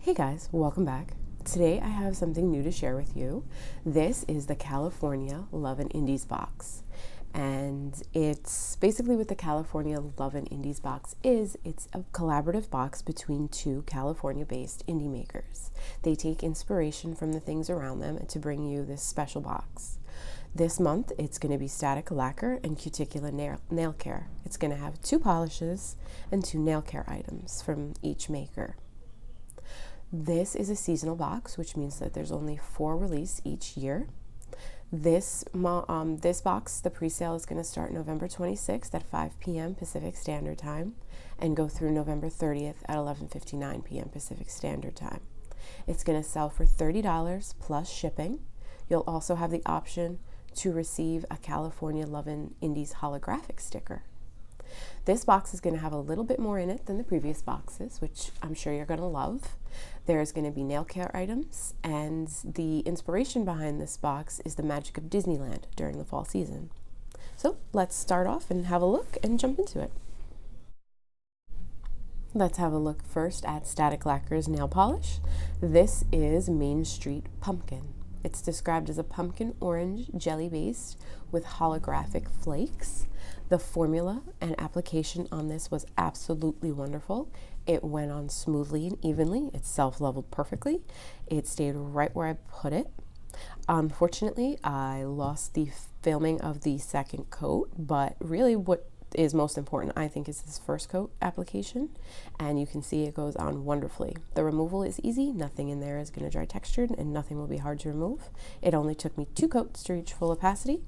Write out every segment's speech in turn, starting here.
Hey guys, welcome back. Today I have something new to share with you. This is the California Lovin Indies box. And it's basically what the California Lovin Indies box is. It's a collaborative box between two California-based indie makers. They take inspiration from the things around them to bring you this special box. This month, it's going to be Stearic Lacquer and Cuticula nail care. It's going to have 2 polishes and 2 nail care items from each maker. This is a seasonal box, which means that there's only 4 releases each year. This box, the pre-sale is going to start November 26th at 5 p.m. Pacific Standard Time and go through November 30th at 11:59 p.m. Pacific Standard Time. It's going to sell for $30 plus shipping. You'll also have the option to receive a California Lovin Indies holographic sticker. This box is going to have a little bit more in it than the previous boxes, which I'm sure you're going to love. There's going to be nail care items, and the inspiration behind this box is the magic of Disneyland during the fall season. So let's start off and have a look and jump into it. Let's have a look first at Stearic Lacquer's nail polish. This is Main Street Pumpkin. It's described as a pumpkin orange jelly base with holographic flakes. The formula and application on this was absolutely wonderful. It went on smoothly and evenly. It self-leveled perfectly. It stayed right where I put it. Unfortunately, I lost the filming of the second coat, but really what is most important, I think, is this first coat application, and you can see it goes on wonderfully. The removal is easy. Nothing in there is going to dry textured, and nothing will be hard to remove. It only took me 2 coats to reach full opacity.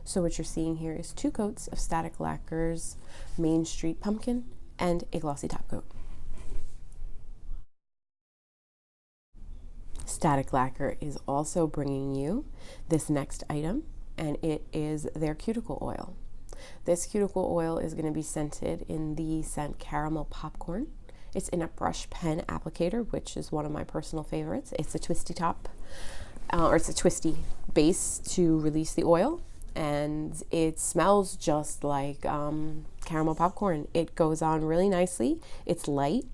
So what you're seeing here is 2 coats of Stearic Lacquer's Main Street Pumpkin and a glossy top coat. Stearic Lacquer is also bringing you this next item, and it is their cuticle oil. This cuticle oil is going to be scented in the scent Caramel Popcorn. It's in a brush pen applicator, which is one of my personal favorites. It's a twisty top, or it's a twisty base to release the oil, and it smells just like caramel popcorn. It goes on really nicely. It's light.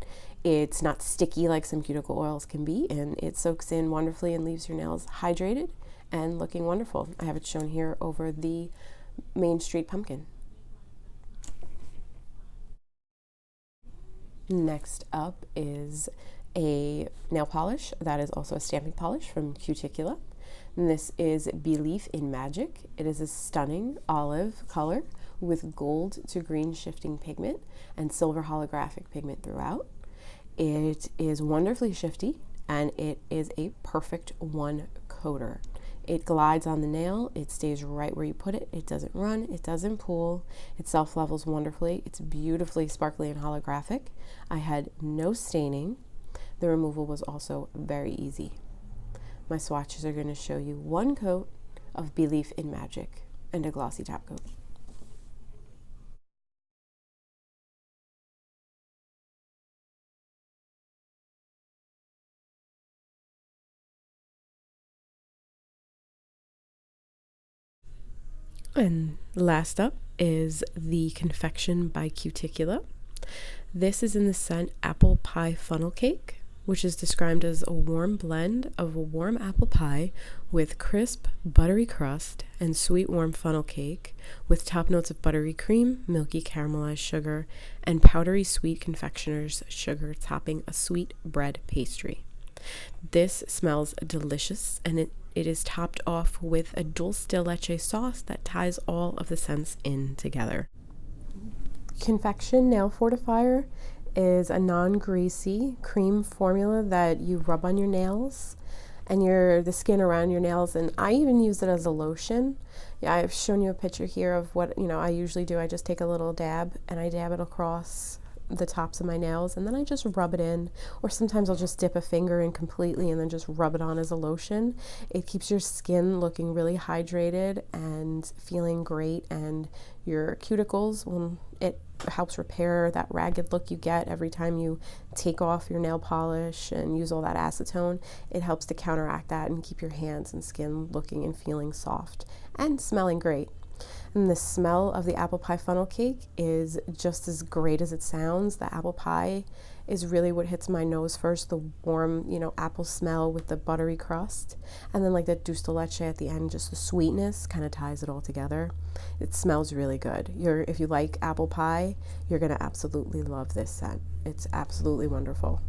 It's not sticky like some cuticle oils can be, and it soaks in wonderfully and leaves your nails hydrated and looking wonderful. I have it shown here over the Main Street Pumpkin. Next up is a nail polish that is also a stamping polish from Cuticula. And this is Belief in Magic. It is a stunning olive color with gold to green shifting pigment and silver holographic pigment throughout. It is wonderfully shifty, and it is a perfect one coater. It glides on the nail. It stays right where you put it. It doesn't run. It doesn't pool. It self-levels wonderfully. It's beautifully sparkly and holographic. I had no staining. The removal was also very easy. My swatches are going to show you 1 coat of Belief in Magic and a glossy top coat. And last up is the Confection by Cuticula. This is in the scent Apple Pie Funnel Cake, which is described as a warm blend of a warm apple pie with crisp, buttery crust and sweet warm funnel cake with top notes of buttery cream, milky caramelized sugar, and powdery sweet confectioner's sugar topping a sweet bread pastry. This smells delicious, and it is topped off with a dulce de leche sauce that ties all of the scents in together. Confection Nail Fortifier is a non-greasy cream formula that you rub on your nails and the skin around your nails, and I even use it as a lotion. Yeah, I've shown you a picture here of what I usually do. I just take a little dab and I dab it across the tops of my nails, and then I just rub it in, or sometimes I'll just dip a finger in completely and then just rub it on as a lotion. It keeps your skin looking really hydrated and feeling great, and your cuticles, it helps repair that ragged look you get every time you take off your nail polish and use all that acetone. It helps to counteract that and keep your hands and skin looking and feeling soft and smelling great. And the smell of the apple pie funnel cake is just as great as it sounds. The apple pie is really what hits my nose first. The warm, you know, apple smell with the buttery crust. And then like the dulce de leche at the end, just the sweetness kind of ties it all together. It smells really good. If you like apple pie, you're going to absolutely love this scent. It's absolutely wonderful.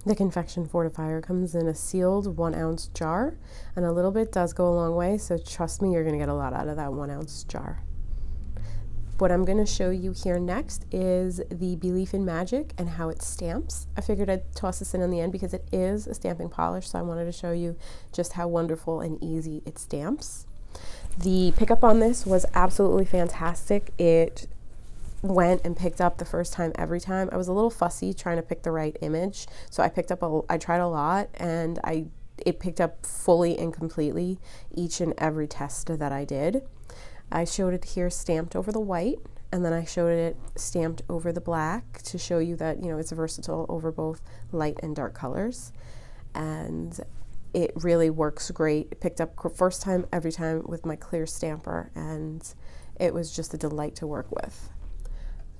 The Confection Fortifier comes in a sealed 1 ounce jar, and a little bit does go a long way, so trust me, you're going to get a lot out of that 1 ounce jar. What I'm going to show you here next is the Belief in Magic and how it stamps. I figured I'd toss this in the end because it is a stamping polish, so I wanted to show you just how wonderful and easy it stamps. The pickup on this was absolutely fantastic. It went and picked up the first time every time. I was a little fussy trying to pick the right image, so I tried a lot, and it picked up fully and completely each and every test that I did. I showed it here stamped over the white, and then I showed it stamped over the black to show you that, you know, it's versatile over both light and dark colors, and it really works great. It picked up first time every time with my clear stamper, and it was just a delight to work with.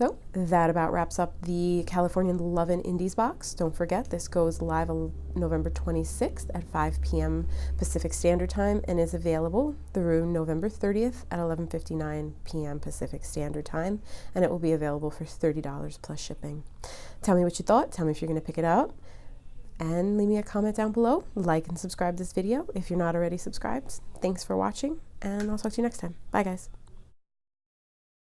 So that about wraps up the California Lovin Indies box. Don't forget, this goes live on November 26th at 5 p.m. Pacific Standard Time and is available through November 30th at 11:59 p.m. Pacific Standard Time, and it will be available for $30 plus shipping. Tell me what you thought. Tell me if you're going to pick it up, and leave me a comment down below. Like and subscribe this video if you're not already subscribed. Thanks for watching, and I'll talk to you next time. Bye, guys.